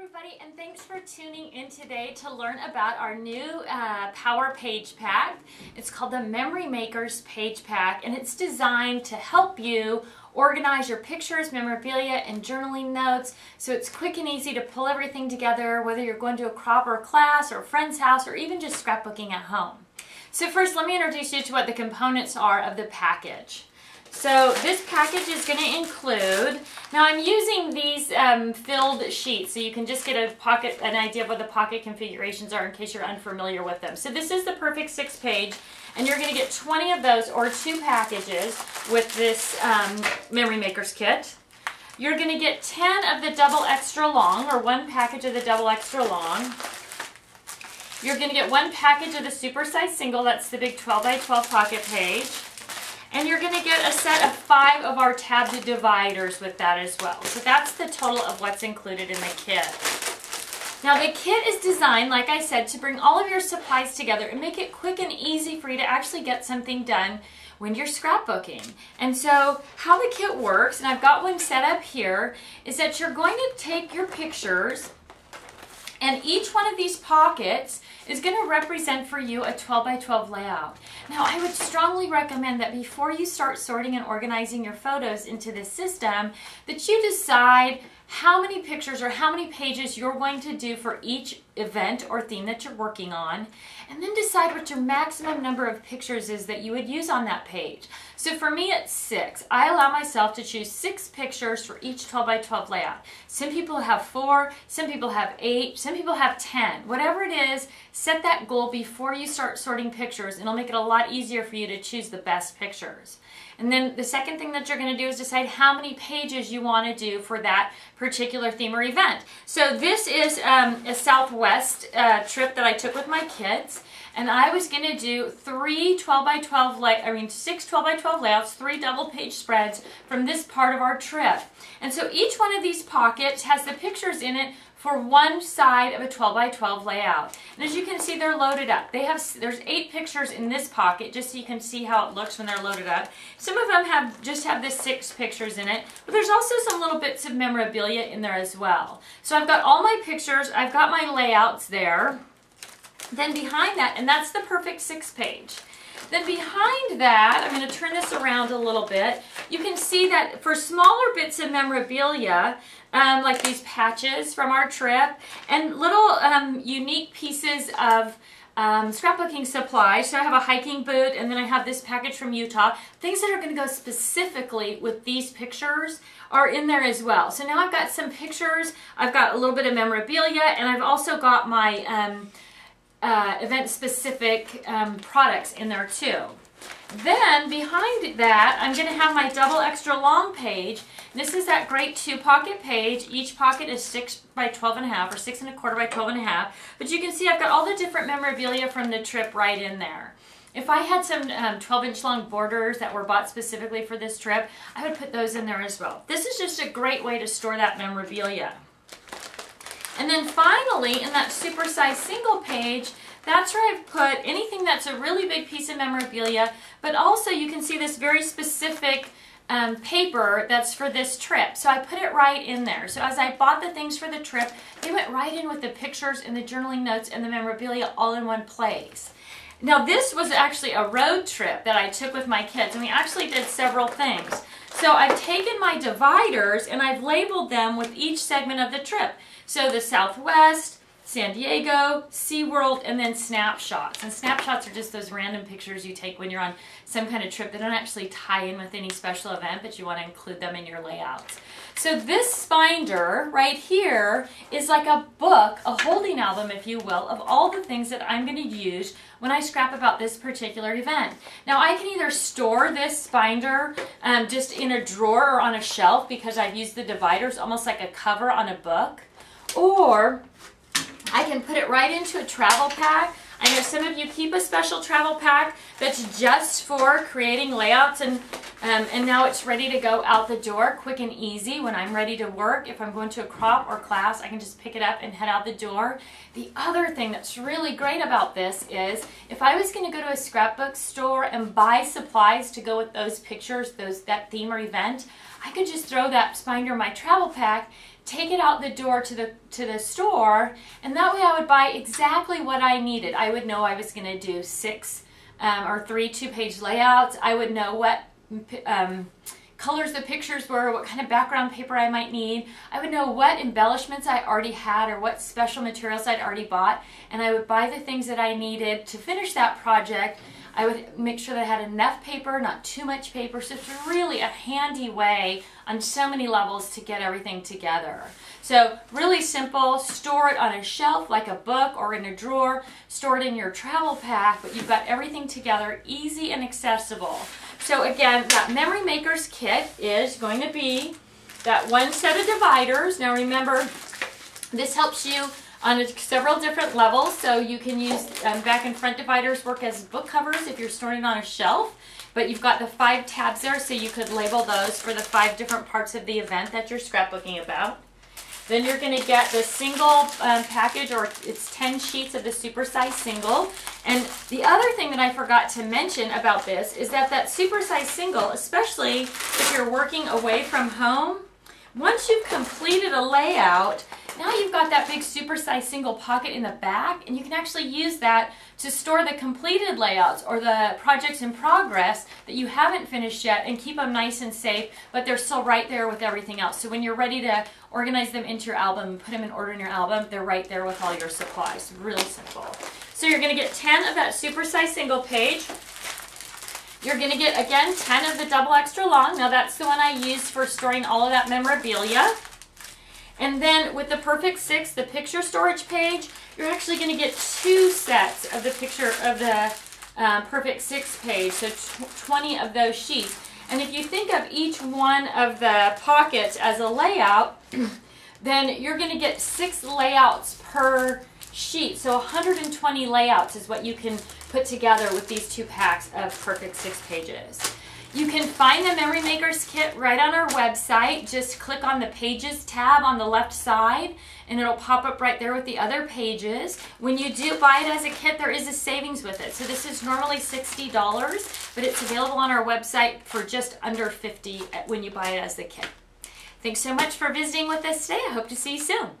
everybody, and thanks for tuning in today to learn about our new Power Page Pack. It's called the Memory Makers Page Pack, and it's designed to help you organize your pictures, memorabilia, and journaling notes so it's quick and easy to pull everything together, whether you're going to a crop or a class or a friend's house or even just scrapbooking at home. So first, let me introduce you to what the components are of the package. So this package is going to include, now I'm using these filled sheets so you can just get an idea of what the pocket configurations are in case you're unfamiliar with them. So this is the perfect 6-page, and you're going to get 20 of those or 2 packages with this Memory Makers kit. You're going to get 10 of the double extra long, or 1 package of the double extra long. You're going to get 1 package of the super size single, that's the big 12 by 12 pocket page. And you're going to get a set of 5 of our tabbed dividers with that as well. So that's the total of what's included in the kit. Now the kit is designed, like I said, to bring all of your supplies together and make it quick and easy for you to actually get something done when you're scrapbooking. And so how the kit works, and I've got one set up here, is that you're going to take your pictures, and each one of these pockets is going to represent for you a 12 by 12 layout. Now, I would strongly recommend that before you start sorting and organizing your photos into this system, that you decide how many pictures or how many pages you're going to do for each event or theme that you're working on, and then decide what your maximum number of pictures is that you would use on that page. So for me, it's 6. I allow myself to choose 6 pictures for each 12 by 12 layout. Some people have 4, some people have 8, some people have 10. Whatever it is, set that goal before you start sorting pictures, and it'll make it a lot easier for you to choose the best pictures. And then the second thing that you're going to do is decide how many pages you want to do for that particular theme or event. So this is a Southwest trip that I took with my kids, and I was going to do 6 12 by 12 layouts, 3 double page spreads from this part of our trip. And so each one of these pockets has the pictures in it for one side of a 12 by 12 layout. And as you can see, they're loaded up. There's 8 pictures in this pocket, just so you can see how it looks when they're loaded up. Some of them just have the 6 pictures in it, but there's also some little bits of memorabilia in there as well. So I've got all my pictures, I've got my layouts there. Then behind that, and that's the perfect 6-page. Then behind that, I'm going to turn this around a little bit. You can see that for smaller bits of memorabilia, like these patches from our trip, and little unique pieces of scrapbooking supplies. So I have a hiking boot, and then I have this package from Utah. Things that are going to go specifically with these pictures are in there as well. So now I've got some pictures, I've got a little bit of memorabilia, and I've also got my event-specific products in there too. Then behind that, I'm going to have my double extra long page. This is that great 2-pocket page. Each pocket is 6 by 12 and a half, or 6 1/4 by 12 and a half. But you can see I've got all the different memorabilia from the trip right in there. If I had some 12-inch long borders that were bought specifically for this trip, I would put those in there as well. This is just a great way to store that memorabilia. And then finally, in that super size single page, that's where I've put anything that's a really big piece of memorabilia, but also you can see this very specific paper that's for this trip. So I put it right in there. So as I bought the things for the trip, they went right in with the pictures and the journaling notes and the memorabilia all in one place. Now this was actually a road trip that I took with my kids, and we actually did several things. So I've taken my dividers and I've labeled them with each segment of the trip. So the Southwest, San Diego, SeaWorld, and then snapshots. And snapshots are just those random pictures you take when you're on some kind of trip that don't actually tie in with any special event, but you want to include them in your layouts. So this binder right here is like a book, a holding album, if you will, of all the things that I'm going to use when I scrap about this particular event. Now I can either store this binder just in a drawer or on a shelf because I've used the dividers almost like a cover on a book, or I can put it right into a travel pack. I know some of you keep a special travel pack that's just for creating layouts and And now it's ready to go out the door, quick and easy. When I'm ready to work, if I'm going to a crop or class, I can just pick it up and head out the door. The other thing that's really great about this is if I was going to go to a scrapbook store and buy supplies to go with those pictures, that theme or event, I could just throw that binder in my travel pack, take it out the door to the store, and that way I would buy exactly what I needed. I would know I was going to do 6 or 3 2-page layouts. I would know what colors the pictures were, what kind of background paper I might need. I would know what embellishments I already had or what special materials I'd already bought, and I would buy the things that I needed to finish that project. I would make sure that I had enough paper, not too much paper, so it's really a handy way on so many levels to get everything together. So really simple, store it on a shelf like a book or in a drawer, store it in your travel pack, but you've got everything together, easy and accessible. So again, that Memory Makers kit is going to be that one set of dividers. Now remember, this helps you on several different levels, so you can use back and front dividers work as book covers if you're storing it on a shelf, but you've got the 5 tabs there, so you could label those for the 5 different parts of the event that you're scrapbooking about. Then you're going to get the single package, or it's 10 sheets of the supersize single. And the other thing that I forgot to mention about this is that supersize single, especially if you're working away from home, once you've completed a layout, now you've got that big supersize single pocket in the back, and you can actually use that to store the completed layouts or the projects in progress that you haven't finished yet and keep them nice and safe, but they're still right there with everything else. So when you're ready to organize them into your album and put them in order in your album, they're right there with all your supplies. Really simple. So you're going to get 10 of that supersize single page. You're going to get, again, 10 of the double extra long. Now that's the one I used for storing all of that memorabilia. And then with the Perfect 6, the picture storage page, you're actually going to get 2 sets of the Perfect 6 page, so 20 of those sheets. And if you think of each one of the pockets as a layout, then you're going to get 6 layouts per sheet. So 120 layouts is what you can put together with these 2 packs of Perfect 6 pages. You can find the Memory Makers kit right on our website. Just click on the Pages tab on the left side, and it'll pop up right there with the other pages. When you do buy it as a kit, there is a savings with it. So this is normally $60, but it's available on our website for just under $50 when you buy it as the kit. Thanks so much for visiting with us today. I hope to see you soon.